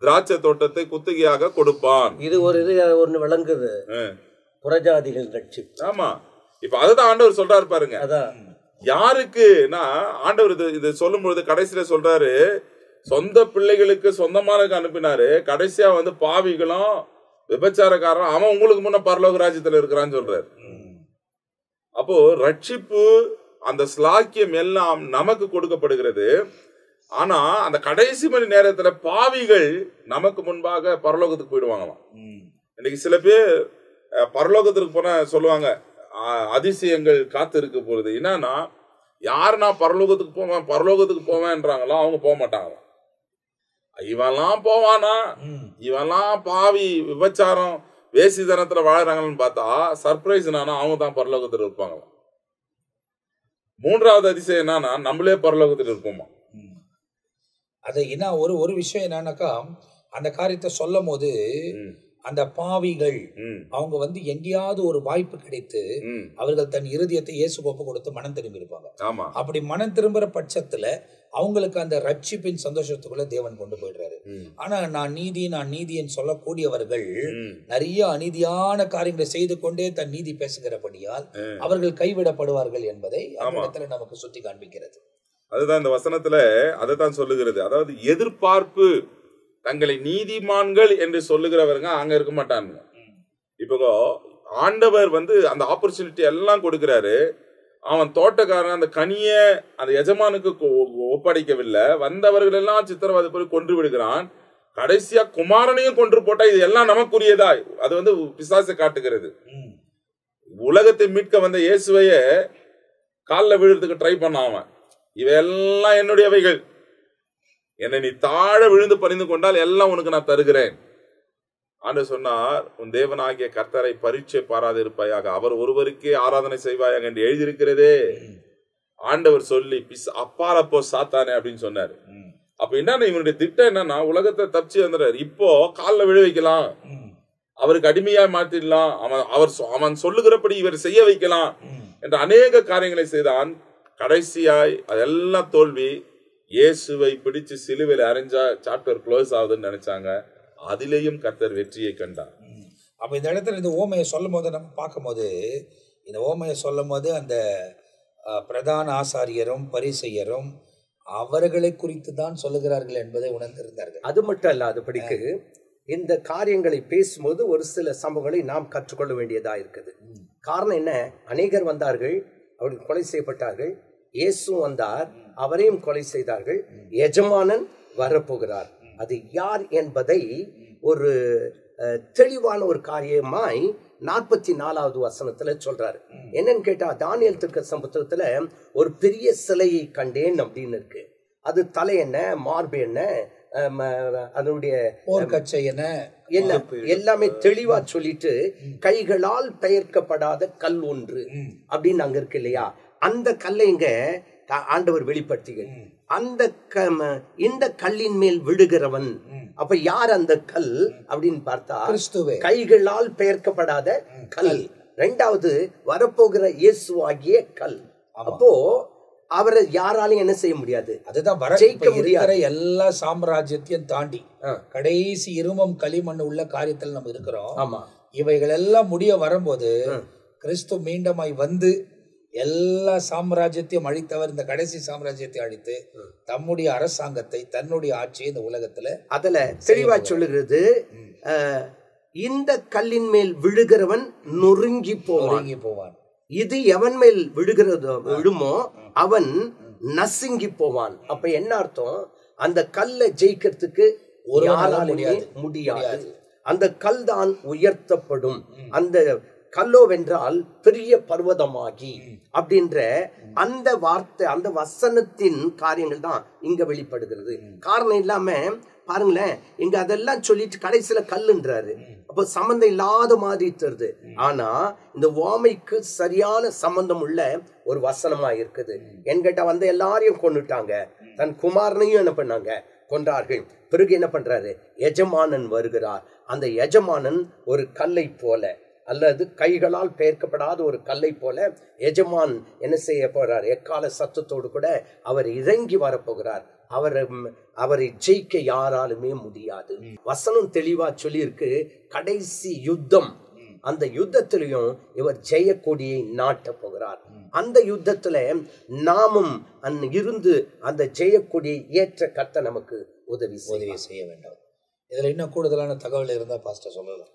திராட்சை தோட்டத்தை குத்தகையாக கொடுப்பான். இது ஒன்னு விளங்குது, புறஜாதிகள் ரட்சிப்பு. ஆமா, இப்ப அதுதான் ஆண்டவர் சொல்றாரு பாருங்க. அதான் யாருக்குன்னா ஆண்டவர் இது சொல்லும் பொழுது கடைசியில சொல்றாரு, சொந்த பிள்ளைகளுக்கு சொந்தமானதுக்கு அனுப்பினாரு, கடைசியா வந்து பாவிகளும் விபச்சாரக்காரன் அவன் உங்களுக்கு முன்ன பரலோக ராஜ்யத்துல இருக்கிறான்னு சொல்றாரு. அப்போ ரட்சிப்பு அந்த ஸ்லாக்கியம் எல்லாம் நமக்கு கொடுக்கப்படுகிறது. ஆனா அந்த கடைசி மணி நேரத்துல பாவிகள் நமக்கு முன்பாக பரலோகத்துக்கு போயிடுவாங்களாம். இன்னைக்கு சில பேர் பரலோகத்திற்கு போன சொல்லுவாங்க, அதிசயங்கள் காத்து இருக்க போறது. என்னன்னா, யார் நான் பரலோகத்துக்கு போவேன்றாங்களோ அவங்க போக மாட்டாங்களாம். இவெல்லாம் போவானா, இவெல்லாம் பாவி விபச்சாரம் வேசிதனத்துல வாழறாங்கன்னு பார்த்தா சர்ப்ரைஸ் என்னன்னா அவங்க தான் பரலோகத்தில் இருப்பாங்களாம். 3வது அதிசயம் என்னன்னா, நம்மளே பரலோகத்தில் இருப்போமா. அது என்ன ஒரு விஷயம் என்னன்னாக்கா, அந்த காரியத்தை சொல்லும் போது அந்த பாவிகள் அவங்க வந்து எங்கேயாவது ஒரு வாய்ப்பு கிடைத்து அவர்கள் தன் இருதயத்தை இயேசுக்கு ஒப்பு கொடுத்து மனம் திரும்பி இருப்பாங்க. அப்படி மனம் திரும்புற பட்சத்துல அவங்களுக்கு அந்த ரட்சிப்பின் சந்தோஷத்துக்குள்ள தேவன் கொண்டு போயிடுறாரு. ஆனா நான் நீதின்னு சொல்லக்கூடியவர்கள் நிறைய அநீதியான காரியங்களை செய்து கொண்டே தன் நீதி பேசுகிறபடியால் அவர்கள் கைவிடப்படுவார்கள் என்பதை அந்த இடத்துல நமக்கு சுட்டி காண்பிக்கிறது. அதுதான் இந்த வசனத்துல அதைத்தான் சொல்லுகிறது. அதாவது எதிர்பார்ப்பு, தங்களை நீதிமான்கள் என்று சொல்லுகிறவங்க அங்க இருக்க மாட்டாங்க. இப்போ ஆண்டவர் வந்து அந்த ஆப்பர்ச்சுனிட்டி எல்லாம் கொடுக்கிறாரு. அவன் தோட்டக்காரன் அந்த கனிய அந்த எஜமானுக்கு ஒப்படைக்கவில்லை. வந்தவர்கள் எல்லாம் சித்திரவதை போய் கொன்று விடுகிறான். கடைசியா குமாரனையும் கொன்று போட்டா இது எல்லாம் நமக்குரியதா? அது வந்து பிசாசை காட்டுகிறது. உலகத்தை மீட்க வந்த இயேசுவைய காலில் விழுறதுக்கு ட்ரை பண்ண அவன், இவையெல்லாம் என்னுடையவைகள், என்னை நீ தாழ விழுந்து பணிந்து கொண்டால் எல்லாம் உனக்கு நான் தருகிறேன். ஆண்டு சொன்னார், உன் தேவனாகிய கர்த்தரை பரீட்சை பாராது இருப்பாயாக, அவர் ஒருவருக்கே ஆராதனை செய்வாயாக என்று எழுதியிருக்கிறதே. ஆண்டவர் சொல்லி அப்பாலப்போ சாத்தானே அப்படின்னு சொன்னாரு. அப்ப என்னன்னா இவனுடைய திட்டம் என்னன்னா, உலகத்தை தப்பிச்சு வந்துடுறாரு. இப்போ காலில் விழ வைக்கலாம், அவருக்கு அடிமையா மாத்திடலாம், அவன் சொல்லுகிறபடி இவர் செய்ய வைக்கலாம் என்ற அநேக காரியங்களை செய்தான். கடைசியாய் அதெல்லாம் தோல்வி. இயேசுவை பிடிச்சு சிலுவையில் அரைஞ்சா சாப்டர் க்ளோஸ் ஆகுதுன்னு நினைச்சாங்க. அதிலேயும் கர்த்தர் வெற்றியை கண்டார். அப்ப இந்த இடத்துல இந்த ஓமையை சொல்லும் போது நம்ம பார்க்கும்போது, இந்த ஓமையை சொல்லும் போது அந்த பிரதான ஆசாரியரும் பரிசேயரும் அவர்களை குறித்து தான் சொல்லுகிறார்கள் என்பதை உணர்ந்திருந்தார்கள். அது மட்டும் அல்ல, அதுபடிக்கு இந்த காரியங்களை பேசும்போது ஒரு சில சம்பவங்களை நாம் கற்றுக்கொள்ள வேண்டியதா இருக்குது. காரணம் என்ன? அநேகர் வந்தார்கள், அவர்கள் கொலை செய்யப்பட்டார்கள். இயேசு வந்தார், அவரையும் கொலை செய்தார்கள். எஜமானன் வரப்போகிறார். அது யார் என்பதை ஒரு தெளிவான ஒரு காரியமாய் 44வது வசனத்துல சொல்றாரு. என்னன்னு கேட்டா, தானியேல் தீர்க்கதரிசன புத்தகத்துல ஒரு பெரிய சிலையை கண்டேன் அப்படின்னு இருக்கு. அது தலை என்ன, மார்பு என்ன, அதனுடைய போர்க்கச்சை என்ன எல்லாமே தெளிவா சொல்லிட்டு, கைகளால் பெயர்க்கப்படாத கல் ஒன்று அப்படின்னு அங்க இருக்கு இல்லையா? அந்த கல்லை இங்க ஆண்டவர் வெளிப்படுத்திகள். அந்த இந்த கல்லின் மேல் விழுகிறவன். அப்ப யார் அந்த கல் அப்படின்னு பார்த்தா, கிறிஸ்துவே, கைகளால் பெயர்க்கப்படாத கல். 2வது வரப்போகிற இயேசு ஆகிய கல். அப்போ அவரை யாராலையும் என்ன செய்ய முடியாது, அதுதான் ஜெயிக்க முடியாத எல்லா சாம்ராஜ்யத்தையும் தாண்டி கடைசி இருமம் களிமண் உள்ள காரியத்தில் நம்ம இருக்கிறோம். ஆமா, இவைகள் எல்லாம் முடிய வரும்போது கிறிஸ்து மீண்டுமாய் வந்து எல்லா சாம்ராஜ்யத்தையும் அழித்தவர் இந்த கடைசி சாம்ராஜ்யத்தை அழித்து தம்முடைய அரசாங்கத்தை, தன்னுடைய ஆட்சியை இந்த உலகத்துல அதுல தெளிவா சொல்லுகிறது. இந்த கல்லின் மேல் விழுகிறவன் நொறுங்கி போவான். இது எவன் மேல் விழுகிறதோ விழுமோ அவன் நசுங்கி போவான். அப்ப என்ன அர்த்தம்? அந்த கல்லை ஜெயிக்கிறதுக்கு ஒருவனால யாராலுமே முடியாது. அந்த கல் தான் உயர்த்தப்படும். அந்த கல்லோவென்றால் பெரிய பர்வதமாகி அப்படின்ற அந்த வார்த்தை, அந்த வசனத்தின் காரியங்கள் தான் இங்க வெளிப்படுகிறது. காரணம் இல்லாம பாருங்களேன், இங்க அதெல்லாம் சொல்லிட்டு கடைசியில கல்லுன்றாரு. அப்ப சம்பந்தம் இல்லாத மாதிரி தருது. ஆனா இந்த உவமைக்கு சரியான சம்பந்தம் உள்ள ஒரு வசனமா இருக்குது. என்கிட்ட வந்த எல்லாரையும் கொன்னுட்டாங்க, தன் குமாரனையும் என்ன பண்ணாங்க, கொன்றார்கள். பிறகு என்ன பண்றாரு, எஜமானன் வருகிறார். அந்த எஜமானன் ஒரு கல்லை போல, அல்லது கைகளால் பெயர்க்கப்படாத ஒரு கல்லை போல எஜமான் என்ன செய்ய போறார், எக்கால சத்தத்தோடு கூட அவர் இறங்கி வரப்போகிறார். அவரை ஜெயிக்க யாராலுமே முடியாது. வசனம் தெளிவா சொல்லியிருக்கு. கடைசி யுத்தம், அந்த யுத்தத்திலையும் இவர் ஜெயக்கொடியை நாட்ட போகிறார். அந்த யுத்தத்துல நாமும் இருந்து அந்த ஜெயக்கொடியை ஏற்ற கர்த்தர் நமக்கு உதவி செய்ய வேண்டும். இதுல இன்னும் கூடுதலான தகவல் இருந்தா பாஸ்டர் சொல்லலாம்.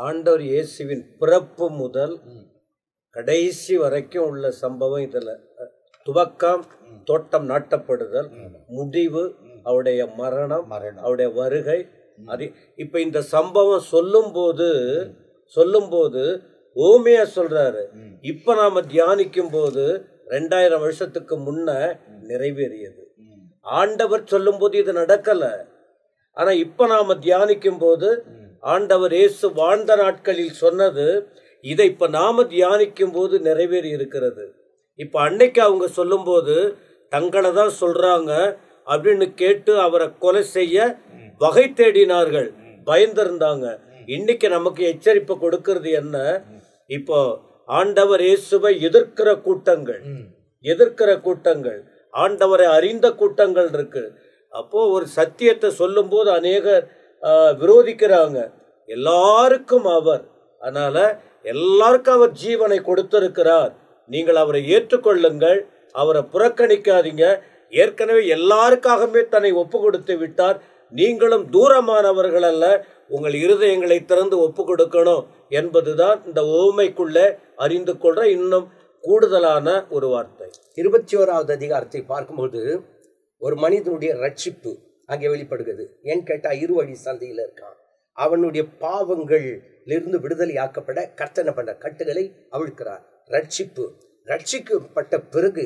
ஆண்டவர் இயேசுவின் பிறப்பு முதல் கடைசி வரைக்கும் உள்ள சம்பவம் இதுல. துவக்கம் தோட்டம் நாட்டப்படுதல், முடிவு அவருடைய மரணம், அவருடைய வருகை. அது இப்ப இந்த சம்பவம் சொல்லும் போது ஓமையா சொல்றாரு. இப்ப நாம தியானிக்கும் போது 2000 வருஷத்துக்கு முன்ன நிறைவேறியது. ஆண்டவர் சொல்லும் போது இது நடக்கல. ஆனா இப்ப நாம தியானிக்கும் போது ஆண்டவர் இயேசு வாழ்ந்த நாட்களில் சொன்னது இதை இப்ப நாம தியானிக்கும் போது நிறைவேறி இருக்கிறது. இப்ப அன்னைக்கு அவங்க சொல்லும் போது தங்களை தான் சொல்றாங்க அப்படின்னு கேட்டு அவரை கொலை செய்ய வகை தேடினார்கள், பயந்திருந்தாங்க. இன்னைக்கு நமக்கு எச்சரிப்பு கொடுக்கிறது என்ன, இப்போ ஆண்டவர் இயேசுவை எதிர்க்கிற கூட்டங்கள், ஆண்டவரை அறிந்த கூட்டங்கள் இருக்கு. அப்போ ஒரு சத்தியத்தை சொல்லும் போது அநேகர் விரோதிக்கிறாங்க. எல்லாருக்கும் அதனால எல்லாருக்கும் அவர் ஜீவனை கொடுத்திருக்கிறார். நீங்கள் அவரை ஏற்றுக்கொள்ளுங்கள், அவரை புறக்கணிக்காதீங்க. ஏற்கனவே எல்லாருக்காகவே தன்னை ஒப்பு கொடுத்து விட்டார். நீங்களும் தூரமானவர்கள் அல்ல, உங்கள் இருதயங்களை திறந்து ஒப்பு கொடுக்கணும் என்பதுதான் இந்த உவமைக்குள்ள அறிந்து கொள்ற இன்னும் கூடுதலான ஒரு வார்த்தை. 21வது அதிகாரத்தை பார்க்கும்போது ஒரு மனிதனுடைய ரட்சிப்பு அங்கே வெளிப்படுகிறது. ஏன் கேட்டா, இருவழி சந்தையில் இருக்கான். அவனுடைய பாவங்களிலிருந்து விடுதலை ஆக்கப்பட கர்த்தனை பண்ற கட்டுகளை அவிழ்க்கிறார். ரட்சிக்கப்பட்ட பிறகு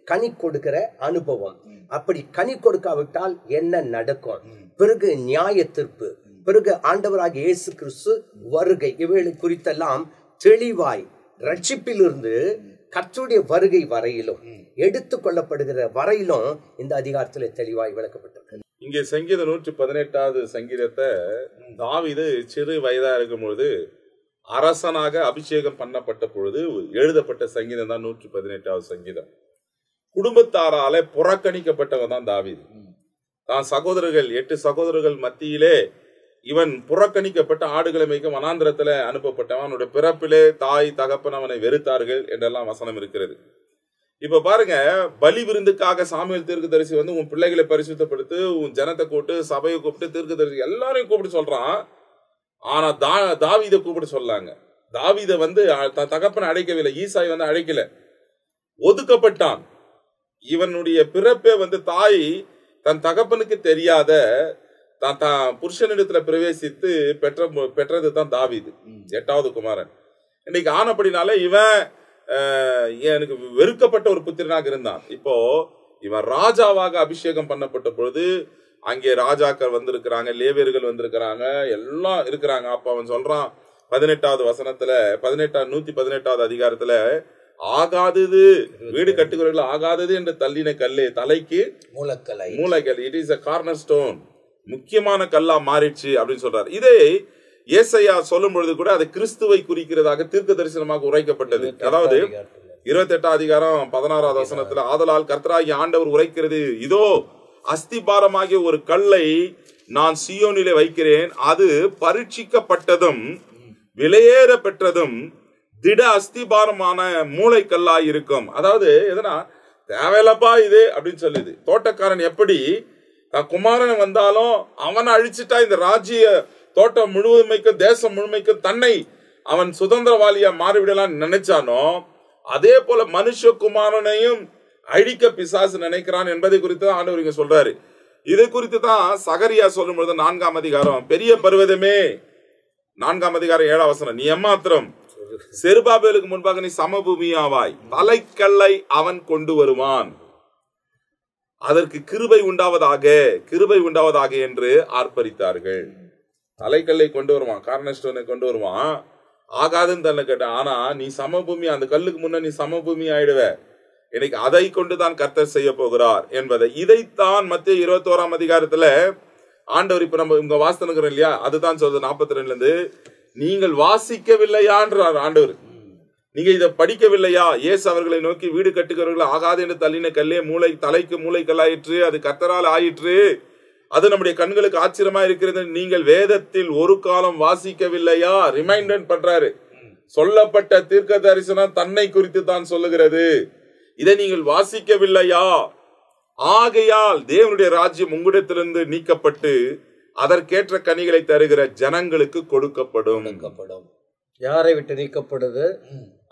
கனி கொடுக்கிற அனுபவம். அப்படி கனி கொடுக்காவிட்டால் என்ன நடக்கும்? பிறகு நியாய தீர்ப்பு, பிறகு ஆண்டவராகிய இயேசு கிறிஸ்து வருகை. இவைகளை குறித்தெல்லாம் தெளிவாய் ரட்சிப்பிலிருந்து கர்த்தருடைய வருகை வரையிலும், எடுத்துக் கொள்ளப்படுகிற வரையிலும் இந்த அதிகாரத்தில் தெளிவாய் விளக்கப்பட்டிருக்கு. இங்கே சங்கீதம் 118வது சங்கீதத்தை தாவீது சிறு வயதா இருக்கும் பொழுது அரசனாக அபிஷேகம் பண்ணப்பட்ட பொழுது எழுதப்பட்ட சங்கீதம் தான் 118வது சங்கீதம். குடும்பத்தாரால புறக்கணிக்கப்பட்டவன் தான் தாவீது. தான் சகோதரர்கள் 8 சகோதரர்கள் மத்தியிலே இவன் புறக்கணிக்கப்பட்ட ஆடுகளை மேய்க்க வனாந்திரத்துல அனுப்பப்பட்டவன். அவனுடைய பிறப்பிலே தாய் தகப்பன் அவனை வெறுத்தார்கள் என்றெல்லாம் வசனம் இருக்கிறது. இப்ப பாருங்க, பலி விருந்துக்காக சாமுவேல் தீர்க்கதரிசி வந்து உன் பிள்ளைகளை பரிசுத்தப்படுத்து, உன் ஜனத்தை கூப்பிட்டு, சபையை கூப்பிட்டு, தீர்க்கதரிசி எல்லாரையும் கூப்பிட்டு சொல்றான். ஆனா தாவீதை கூப்பிட்டு சொல்லாங்க. தாவீதை வந்து தகப்பனை அழைக்கவில்லை, ஈசாய் வந்து அழைக்கல, ஒதுக்கப்பட்டான். இவனுடைய பிறப்பே வந்து தாய் தன் தகப்பனுக்கு தெரியாத தான் புருஷனிடத்துல பிரவேசித்து பெற்றது தான் தாவீது, 8வது குமாரன். இன்னைக்கு ஆனப்படினால இவன் எனக்கு வெறுக்கப்பட்ட ஒரு புத்திரனாக இருந்தான். இப்போ இவன் ராஜாவாக அபிஷேகம் பண்ணப்பட்ட பொழுது அங்கே ராஜாக்கள் வந்திருக்கிறாங்க, லேவியர்கள் வந்திருக்கிறாங்க, எல்லாம் இருக்கிறாங்க. அப்ப அவன் சொல்றான் 18வது வசனத்துல, 118வது அதிகாரத்துல, ஆகாதது வீடு கட்டுகிறவர்கள் ஆகாதது என்று தள்ளின கல்லே தலைக்கு மூலக்கல், it is a corner stone, முக்கியமான கல்லா மாறிடுச்சு அப்படின்னு சொல்றாரு. இதே ஏசாயா சொல்லும் பொழுது கூட அது கிறிஸ்துவை குறிக்கிறதாக தீர்க்க தரிசனமாக உரைக்கப்பட்டது. அதாவது 28வது அதிகாரம் 16வது வசனத்துல, ஆதலால் கர்த்தராகிய ஆண்டவர் உரைக்கிறது, இதோ அஸ்திபாரமாகிய ஒரு கல்லை நான் சீயோனிலே வைக்கிறேன், அது பரீட்சிக்கப்பட்டதும் விலையேற பெற்றதும் திட அஸ்திபாரமான மூளைக்கல்லாய் இருக்கும். அதாவது எதனா தேவையில்லப்பா இது அப்படின்னு சொல்லுது. தோட்டக்காரன் எப்படி தன் குமாரன் வந்தாலும் அவனை அழிச்சுட்டா இந்த ராஜ்ய தோட்டம் முழுமைக்கும் தேசம் முழுமைக்கும் தன்னை அவன் சுதந்திரவாளியா மாறிவிடலாம் நினைச்சானோ, அதே போல மனுஷகுமாரனையும் அழிக்க பிசாசு நினைக்கிறான் என்பதை குறித்து ஆண்டவர் இங்க சொல்றாரு. இதை குறித்து தான் சகரியா சொல்லும் பொழுது 4ஆம் அதிகாரம், பெரிய பர்வதமே, 4ஆம் அதிகாரம் 7ஆம் வசனம், நீ எம்மாத்திரம் செருபாபேலுக்கு முன்பாக நீ சமபூமியாவாய், தலைக்கல்லை அவன் கொண்டு வருவான், அதற்கு கிருபை உண்டாவதாக என்று ஆர்ப்பரித்தார்கள். தலைக்கல்லை கொண்டு வருவான், கார்னர்ஸ்டோனை கொண்டு வருவான், ஆகாதுன்னு தன்னை கேட்டான். ஆனா நீ சமபூமி, அந்த கல்லுக்கு முன்ன நீ சமபூமி ஆயிடுவ, இன்னைக்கு அதை கொண்டுதான் கர்த்தர் செய்ய போகிறார் என்பதை, இதைத்தான் மத்திய 21ஆம் அதிகாரத்துல ஆண்டவர் இப்ப நம்ம இங்க வாசிக்கிறோம் இல்லையா, அதுதான் சொல்றது 42ல இருந்து, நீங்கள் வாசிக்கவில்லையான்றார் ஆண்டவர். நீங்க இதை படிக்கவில்லையா? இயேசு அவர்களை நோக்கி, வீடு கட்டுகிறவர்கள் ஆகாது என்று தள்ளின கல்லே தலைக்கு மூளைக்கல்லாயிற்று, அது கர்த்தரால் ஆயிற்று, அது நம்முடைய கண்களுக்கு ஆச்சரியமா இருக்கிறது, நீங்கள் வேதத்தில் ஒரு காலம் வாசிக்கவில்லையா? ரிமைண்டர் பண்றாரு. சொல்லப்பட்ட தீர்க்க தரிசனம் தன்னை குறித்து தான் சொல்லுகிறது, இதை நீங்கள் வாசிக்கவில்லையா? ஆகையால் தேவனுடைய ராஜ்யம் உங்களிடத்திலிருந்து நீக்கப்பட்டு அதற்கேற்ற கனிகளை தருகிற ஜனங்களுக்கு கொடுக்கப்படும். யாரை விட்டு நீக்கப்படுது?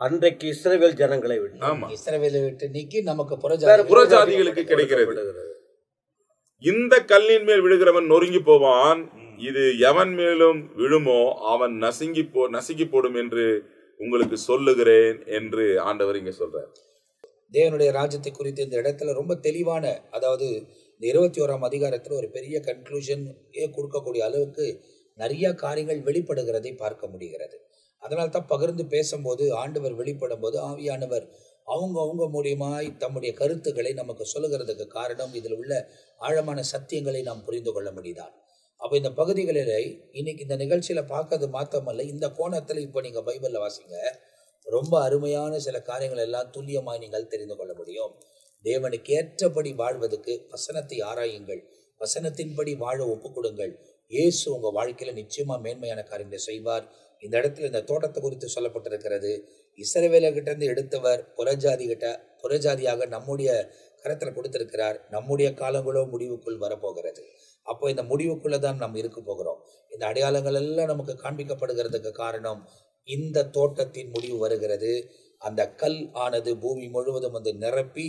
அன்றைக்கு இஸ்ரவேல் ஜனங்களை விட்டு. ஆமா, இஸ்ரவேலை விட்டு நீக்கி நமக்கு புறஜாதிகளுக்கு கிடைக்கிறது. இந்த கல்லின் மேல் விழுகிறவன் நொறுங்கி போவான், இது எவன் மேலும் விழுமோ அவன் நசுங்கி போடும் என்று உங்களுக்கு சொல்லுகிறேன் என்று ஆண்டவர் இங்க சொல்றார். தேவனுடைய ராஜ்யத்தை குறித்து இந்த இடத்துல ரொம்ப தெளிவான, அதாவது இந்த 21ஆம் அதிகாரத்தில் ஒரு பெரிய கன்க்ளூஷன் கொடுக்கக்கூடிய அளவுக்கு நிறைய காரியங்கள் வெளிப்படுகிறதை பார்க்க முடிகிறது. அதனால தான் பகிர்ந்து பேசும்போது, ஆண்டவர் வெளிப்படும் போது ஆவியானவர் அவங்க மூலியமாய் தம்முடைய கருத்துக்களை நமக்கு சொல்லுகிறதுக்கு காரணம், இதில் உள்ள ஆழமான சத்தியங்களை நாம் புரிந்து கொள்ள முடியுதான். அப்போ இந்த பகுதிகளில் இன்னைக்கு இந்த நிகழ்ச்சியில் பார்க்கறது மாத்திரமல்ல, இந்த கோணத்தில் இப்போ நீங்கள் பைபிளில் வாசிங்க, ரொம்ப அருமையான சில காரியங்கள் எல்லாம் துல்லியமாய் நீங்கள் தெரிந்து கொள்ள முடியும். தேவனுக்கு ஏற்றபடி வாழ்வதற்கு வசனத்தை ஆராயுங்கள், வசனத்தின்படி வாழ ஒப்புக்கொடுங்கள். இயேசு உங்க வாழ்க்கையில நிச்சயமா மேன்மையான காரியங்களை செய்வார். இந்த இடத்துல இந்த தோட்டத்தை குறித்து சொல்லப்பட்டிருக்கிறது. இஸ்ரவேலர்கிட்ட இருந்து எடுத்தவர் புறஜாதியாக நம்முடைய கரத்துல கொடுத்திருக்கிறார். நம்முடைய காலங்களோ முடிவுக்குள் வரப்போகிறது. அப்போ இந்த முடிவுக்குள்ள தான் நாம் இருக்க போகிறோம். இந்த அடையாளங்கள் எல்லாம் நமக்கு காண்பிக்கப்படுகிறதுக்கு காரணம், இந்த தோட்டத்தின் முடிவு வருகிறது. அந்த கல் ஆனது பூமி முழுவதும் வந்து நிரப்பி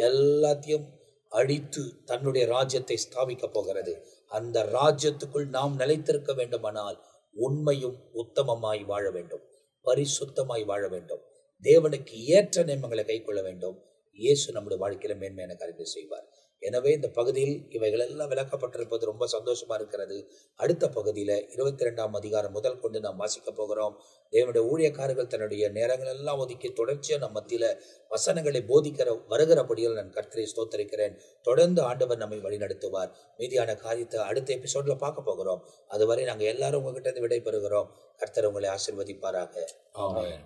எல்லாத்தையும் அடித்து தன்னுடைய ராஜ்யத்தை ஸ்தாபிக்க போகிறது. அந்த ராஜ்யத்துக்குள் நாம் நிலைத்திருக்க வேண்டுமானால் உண்மையும் உத்தமமாய் வாழ வேண்டும், பரிசுத்தமாய் வாழ வேண்டும், தேவனுக்கு ஏற்ற நியமங்களை கைக்கொள்ள வேண்டும். இயேசு நம்முடைய வாழ்க்கையில மேன்மையான காரியங்களை செய்வார். எனவே இந்த பகுதியில் இவைகள் எல்லாம் விளக்கப்பட்டிருப்பது ரொம்ப சந்தோஷமா இருக்கிறது. அடுத்த பகுதியில 22ஆம் அதிகாரம் முதல் கொண்டு நாம் வாசிக்க போகிறோம். தேவனுடைய ஊழியக்காரர்கள் தன்னுடைய நேரங்கள் எல்லாம் ஒதுக்கி தொடர்ச்சியா நம் மத்தியில வசனங்களை போதிக்கிற வருகிறபடியில் நான் கர்த்தரை ஸ்தோத்தரிக்கிறேன். தொடர்ந்து ஆண்டவர் நம்மை வழிநடத்துவார். மீதியான காரியத்தை அடுத்த எபிசோட்ல பார்க்க போகிறோம். அதுவரை நாங்கள் எல்லாரும் உங்ககிட்ட விடை பெறுகிறோம். கர்த்தர் உங்களை ஆசீர்வதிப்பாராக. ஆமென்.